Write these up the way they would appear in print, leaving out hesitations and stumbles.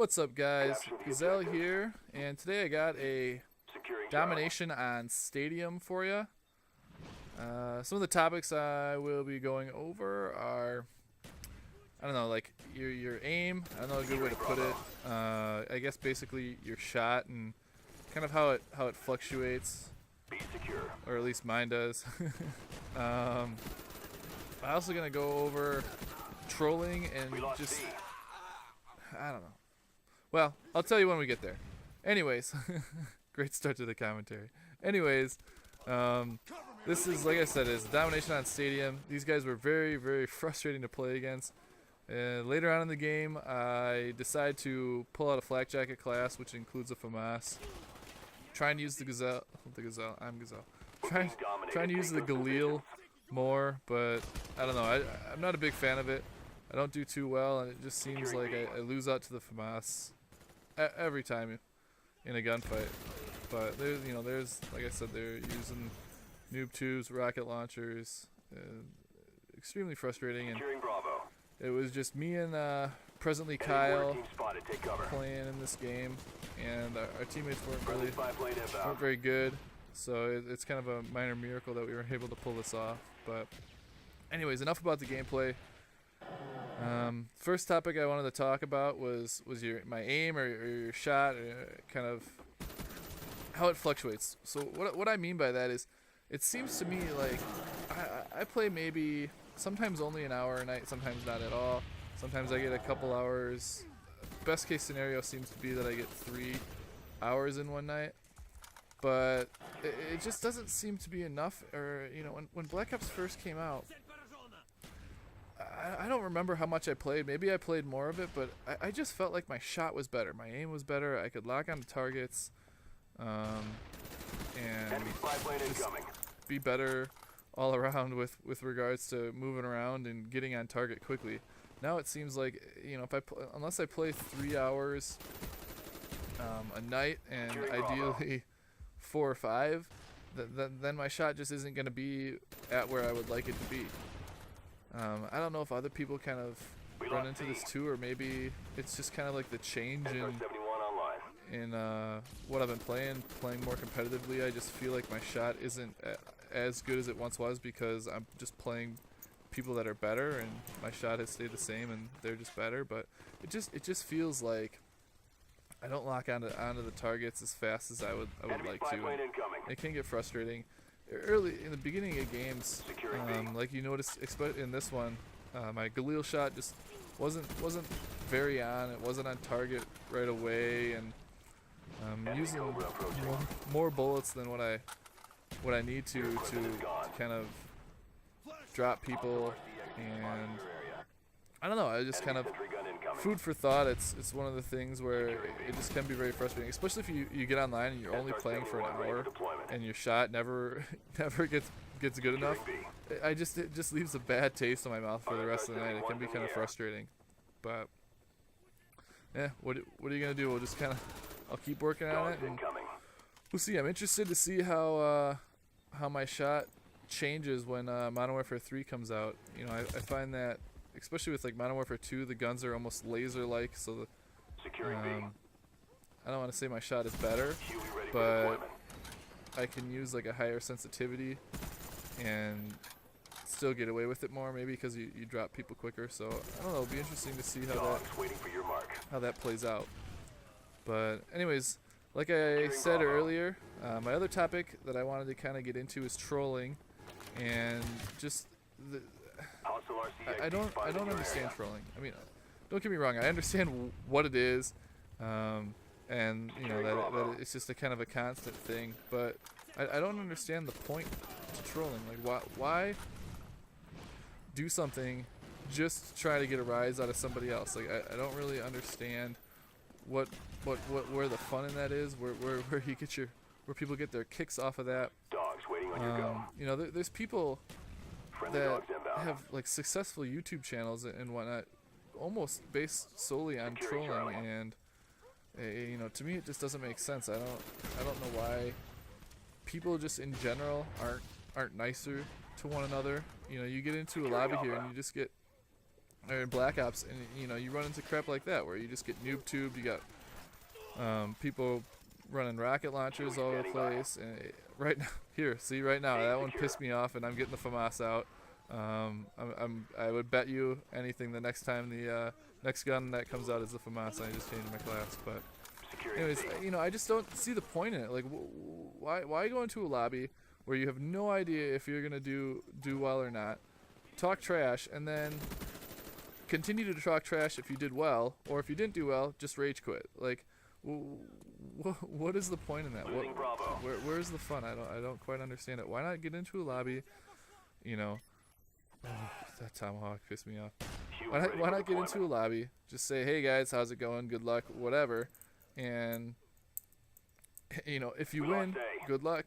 What's up, guys? Gazelle here, and today I got a Domination on Stadium for you. Some of the topics I will be going over are, I don't know, like your aim. I don't know a good way to put it. I guess basically your shot and kind of how it fluctuates, or at least mine does. I'm also gonna go over trolling and just, I don't know. Well, I'll tell you when we get there. Anyways, great start to the commentary. Anyways, this is, like I said, is Domination on Stadium. These guys were very, very frustrating to play against. Later on in the game, I decided to pull out a flak jacket class, which includes a FAMAS. Trying to use the Gazelle. I'm Gazelle. Trying to use the Galil more, but I don't know. I'm not a big fan of it. I don't do too well, and it just seems like I lose out to the FAMAS every time in a gunfight. But there's like I said, they're using noob tubes, rocket launchers, extremely frustrating. And it was just me and presently Kyle playing in this game, and our teammates weren't very good. So it's kind of a minor miracle that we were able to pull this off. But anyways, enough about the gameplay. First topic I wanted to talk about was my aim or your shot, kind of how it fluctuates. So what I mean by that is, it seems to me like I play maybe sometimes only an hour a night, sometimes not at all. Sometimes I get a couple hours. Best case scenario seems to be that I get 3 hours in one night. But it just doesn't seem to be enough. Or when Black Ops first came out, I don't remember how much I played. Maybe I played more of it, but I just felt like my shot was better. My aim was better. I could lock onto targets, and just be better all around with regards to moving around and getting on target quickly. Now it seems like unless I play 3 hours a night, and ideally 4 or 5, then my shot just isn't going to be at where I would like it to be. I don't know if other people kind of run into this too, or maybe it's just kind of like the change in what I've been playing more competitively. I just feel like my shot isn't as good as it once was because I'm just playing people that are better, and my shot has stayed the same and they're just better. But it just feels like I don't lock onto the targets as fast as I would like to. It can get frustrating. Early in the beginning of games, like you noticed, in this one, my Galil shot just wasn't very on. It wasn't on target right away, and using more bullets than what I need to kind of drop people. And I don't know. I just kind of food for thought. It's one of the things where it just can be very frustrating, especially if you get online and you're only playing for an hour and your shot never gets good enough. It just leaves a bad taste in my mouth for the rest of the night. It can be kind of frustrating, but yeah, what are you gonna do? We'll just I'll keep working on it, and we'll see. I'm interested to see how my shot changes when Modern Warfare 3 comes out. I find that, especially with like Modern Warfare 2, the guns are almost laser-like, so I don't want to say my shot is better, but I can use like a higher sensitivity and still get away with it more, maybe because you drop people quicker. So I don't know, it'll be interesting to see how that plays out. But anyways, like I said earlier, my other topic that I wanted to kind of get into is trolling, and just I don't understand trolling. I mean, don't get me wrong, I understand what it is, and that it's just a kind of a constant thing, but I don't understand the point to trolling. Like, why do something just to try to get a rise out of somebody else? Like, I don't really understand where the fun in that is, where people get their kicks off of that. There's people that have like successful YouTube channels and whatnot, almost based solely on trolling, and to me it just doesn't make sense. I don't know why people just in general aren't nicer to one another. You get into a lobby here and you just get or in Black Ops, and you know, you run into crap like that where you just get noob tubed. You got people running rocket launchers all over the place, and right now, right now, that one pissed me off, and I'm getting the FAMAS out. I would bet you anything the next time the next gun that comes out is the FAMAS. I just changed my class, but anyways, you know, I just don't see the point in it. Like, why go into a lobby where you have no idea if you're gonna do well or not, talk trash, and then continue to talk trash if you did well, or if you didn't do well, just rage quit. Like, what is the point in that? Where's the fun? I don't quite understand it. Why not get into a lobby? You know, that tomahawk pissed me off. Why not get into a lobby? Just say, hey guys, how's it going? Good luck, whatever. And you know, if you win, good luck.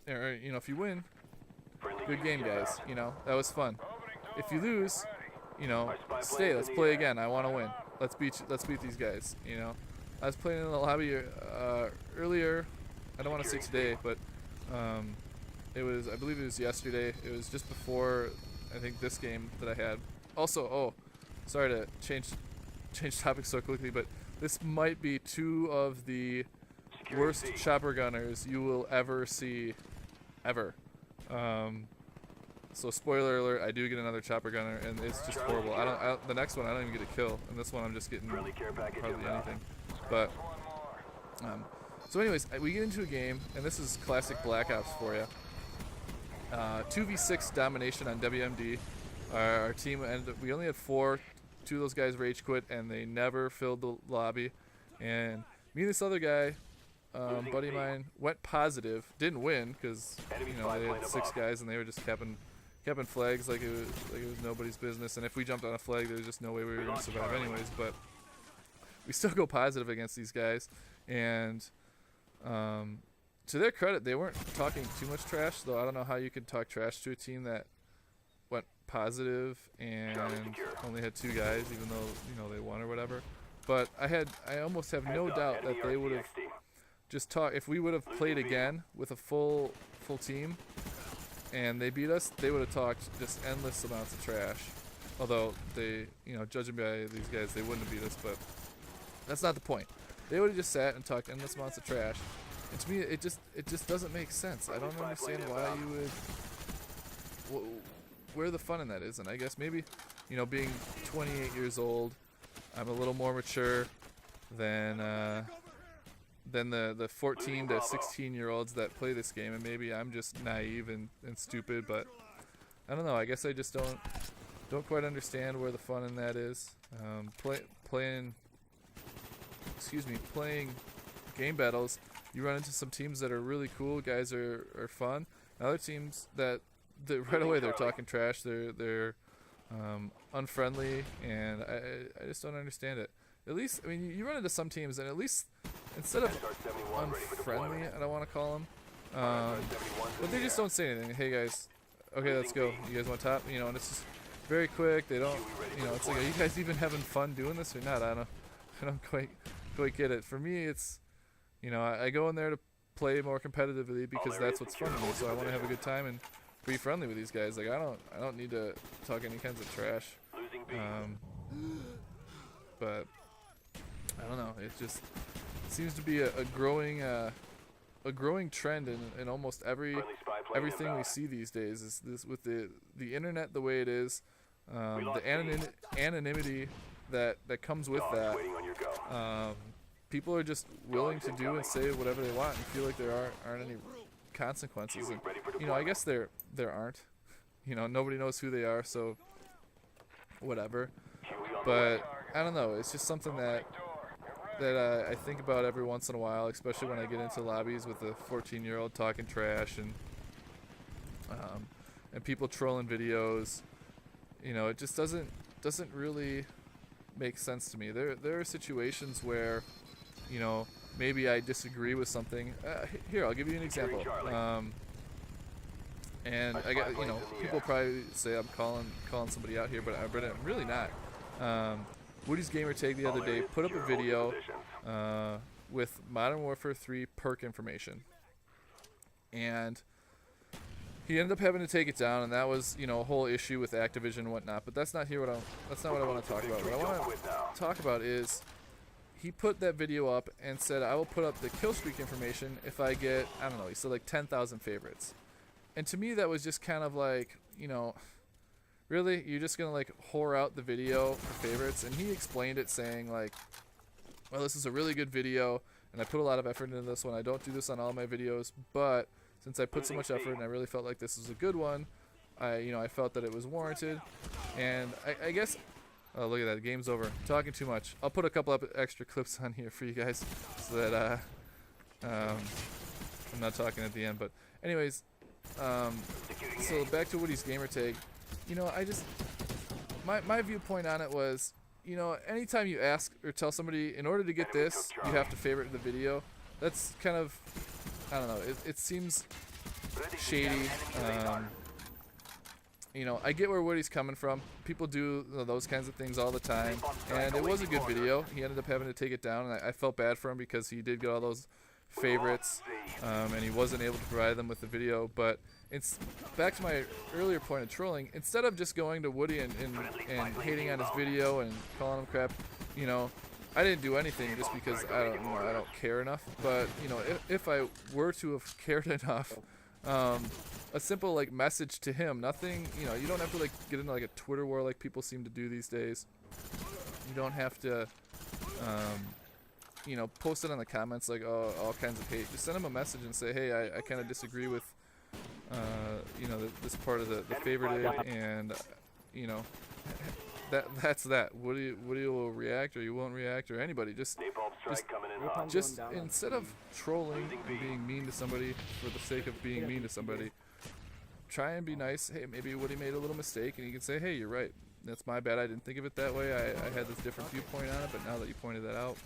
Or you know, if you win, good game, guys. You know, that was fun. If you lose, you know, stay. Let's play again. I want to win. Let's beat these guys. You know, I was playing in the lobby earlier. I don't want to say today, but it was, I believe it was yesterday. It was just before, I think, this game that I had. Also, oh, sorry to change topics so quickly, but this might be two of the worst chopper gunners you will ever see, ever. So spoiler alert, I do get another chopper gunner, and it's just horrible. The next one I don't even get a kill, and this one I'm just getting hardly anything. But so anyways, we get into a game, and this is classic Black Ops for you. 2v6 domination on WMD. Our team we only had 4. 2 of those guys rage quit, and they never filled the lobby. And me and this other guy, buddy of mine, went positive. Didn't win because you know they had 6 guys, and they were just capping flags like it was nobody's business. And if we jumped on a flag, there was just no way we were going to survive anyways. But we still go positive against these guys, and to their credit, they weren't talking too much trash. Though I don't know how you could talk trash to a team that went positive and only had 2 guys, even though you know they won or whatever. But I almost have no doubt that they would have just talked if we would have played again with a full team and they beat us. They would have talked just endless amounts of trash. Although they, you know, judging by these guys, they wouldn't have beat us. But that's not the point. They would have just sat and talked endless amounts of trash. And to me, it just doesn't make sense. I don't understand why you would. Where the fun in that is, and I guess maybe, you know, being 28 years old, I'm a little more mature than the 14 to 16 year olds that play this game, and maybe I'm just naive and stupid. But I don't know. I guess I just don't quite understand where the fun in that is. Playing game battles, you run into some teams that are really cool. Guys are fun. And other teams that right away they're talking trash. They're unfriendly, and I just don't understand it. At least, I mean, you run into some teams, and at least instead of unfriendly, I don't want to call them, but they just don't say anything. Hey guys, okay, let's go. You guys want top? You know, and it's just very quick. They don't, you know, it's like, are you guys even having fun doing this or not? I don't quite get it. For me, it's, you know, I go in there to play more competitively because that's what's fun to me. So I want to have a good time and be friendly with these guys. Like I don't need to talk any kinds of trash. But I don't know. It just seems to be a growing trend in almost everything we see these days. Is this with the internet the way it is, the anonymity that comes with that. People are just willing to do and say whatever they want and feel like there aren't any consequences. And you know, I guess there aren't. You know, nobody knows who they are, so whatever. But I don't know. It's just something that I think about every once in a while, especially when I get into lobbies with a 14-year-old talking trash and people trolling videos. You know, it just doesn't really make sense to me. There are situations where, you know, maybe I disagree with something. Here, I'll give you an example. And I get, you know, people probably say I'm calling somebody out here, but I'm really not. Woody's Gamer Tag the other day put up a video with Modern Warfare 3 perk information, and he ended up having to take it down, and that was, you know, a whole issue with Activision and whatnot. But that's not that's not what I want to talk about. What I want to talk about is he put that video up and said, I will put up the kill streak information if I get, I don't know, he said like 10,000 favorites. And to me, that was just kind of like, you know, really, you're just gonna like whore out the video for favorites? And he explained it saying like, well, this is a really good video, and I put a lot of effort into this one. I don't do this on all my videos, but since I put so much effort and I really felt like this was a good one, I felt that it was warranted. And I guess, oh, look at that, the game's over. I'm talking too much. I'll put a couple of extra clips on here for you guys so that I'm not talking at the end. But anyways, so back to Woody's gamer tag. You know, my viewpoint on it was, you know, anytime you ask or tell somebody, in order to get this, you have to favorite the video, that's kind of, I don't know, it seems shady. You know, I get where Woody's coming from. People do those kinds of things all the time, and it was a good video. He ended up having to take it down, and I felt bad for him because he did get all those favorites, and he wasn't able to provide them with the video. But it's back to my earlier point of trolling. Instead of just going to Woody and hating on his video and calling him crap, you know, I didn't do anything just because I don't care enough. But you know, if I were to have cared enough, a simple like message to him, nothing, you know, you don't have to like get into like a Twitter war like people seem to do these days. You don't have to you know, post it in the comments like, oh, all kinds of hate. Just send him a message and say, hey, I kind of disagree with you know, this part of the favorited, and you know, that's that. Woody will react, or you won't react, or anybody. Just instead of trolling and being mean to somebody for the sake of being mean to somebody, try and be nice. Hey, maybe Woody made a little mistake, and you can say, hey, you're right. That's my bad. I didn't think of it that way. I had this different viewpoint on it, but now that you pointed that out,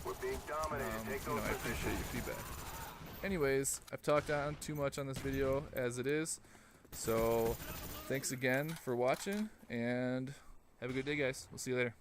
you know, I appreciate your feedback. Anyways, I've talked on too much on this video as it is, so thanks again for watching, and have a good day, guys. We'll see you later.